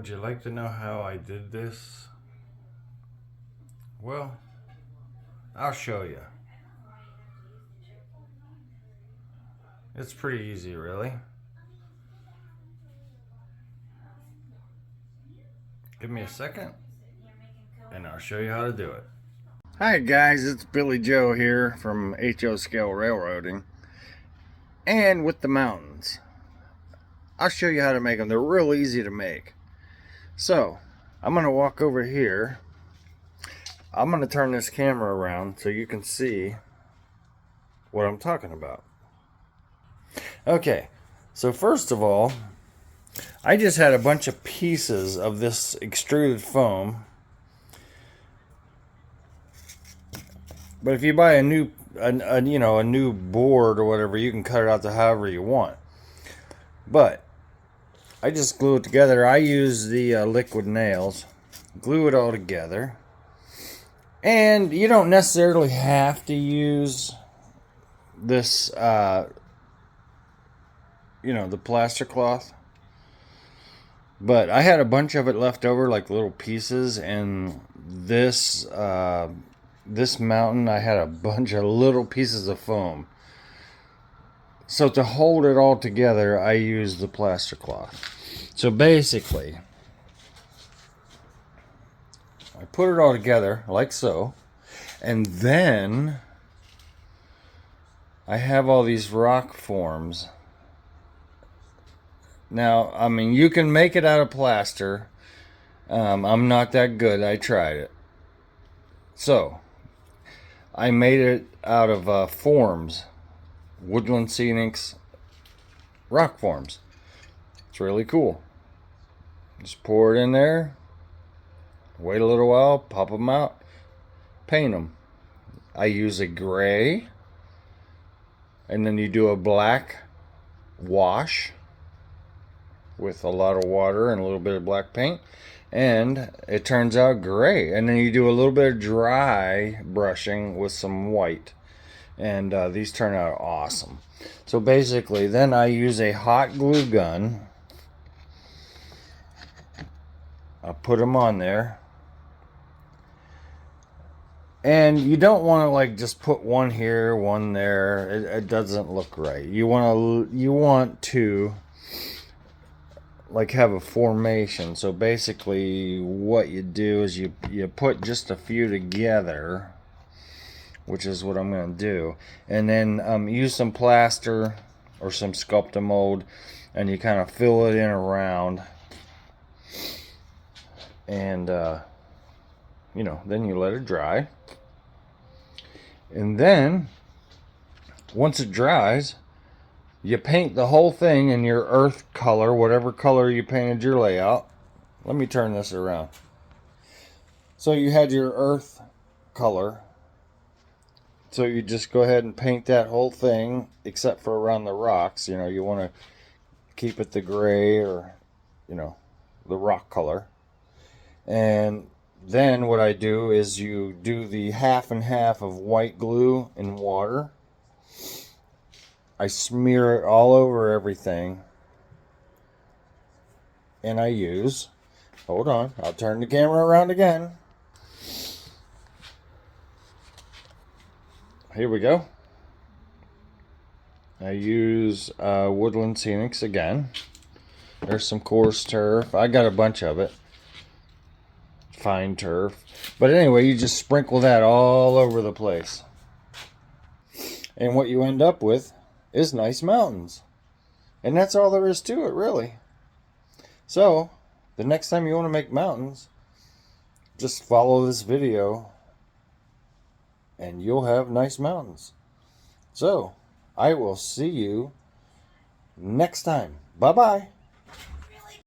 Would you like to know how I did this? Well, I'll show you. It's pretty easy, really. Give me a second, and I'll show you how to do it. Hi guys, it's Billy Joe here from HO Scale Railroading, and with the mountains. I'll show you how to make them. They're real easy to make. So, I'm going to walk over here. I'm going to turn this camera around so you can see what I'm talking about. Okay, so first of all, I just had a bunch of pieces of this extruded foam. But if you buy a new board or whatever, you can cut it out to however you want. But I just glue it together. I use the liquid nails. Glue it all together. And you don't necessarily have to use this, the plaster cloth. But I had a bunch of it left over, like little pieces, and this mountain, I had a bunch of little pieces of foam. So to hold it all together, I used the plaster cloth. So basically, I put it all together like so, and then I have all these rock forms. Now, I mean, you can make it out of plaster. I'm not that good. I tried it. So, I made it out of forms. Woodland Scenics rock forms. It's really cool. Just pour it in there. Wait a little while. Pop them out. Paint them. I use a gray. And then you do a black wash with a lot of water and a little bit of black paint, and it turns out gray. And then you do a little bit of dry brushing with some white, and these turn out awesome. So basically, then I use a hot glue gun. I put them on there, and you don't want to like just put one here, one there. It doesn't look right. You want to like have a formation. So basically what you do is you put just a few together, which is what I'm going to do, and then use some plaster or some Sculptamold, and you kind of fill it in around, and then you let it dry, and then once it dries, you paint the whole thing in your earth color, whatever color you painted your layout. Let me turn this around. So you had your earth color. So you just go ahead and paint that whole thing, except for around the rocks. You want to keep it the gray or, the rock color. And then what I do is you do the half and half of white glue and water. I smear it all over everything, and I use, hold on, I'll turn the camera around again. Here we go. I use Woodland Scenics again. There's some coarse turf. I got a bunch of it. Fine turf. But anyway, you just sprinkle that all over the place. And what you end up with is nice mountains. And that's all there is to it, really. So, the next time you want to make mountains, just follow this video and you'll have nice mountains. So, I will see you next time. Bye-bye.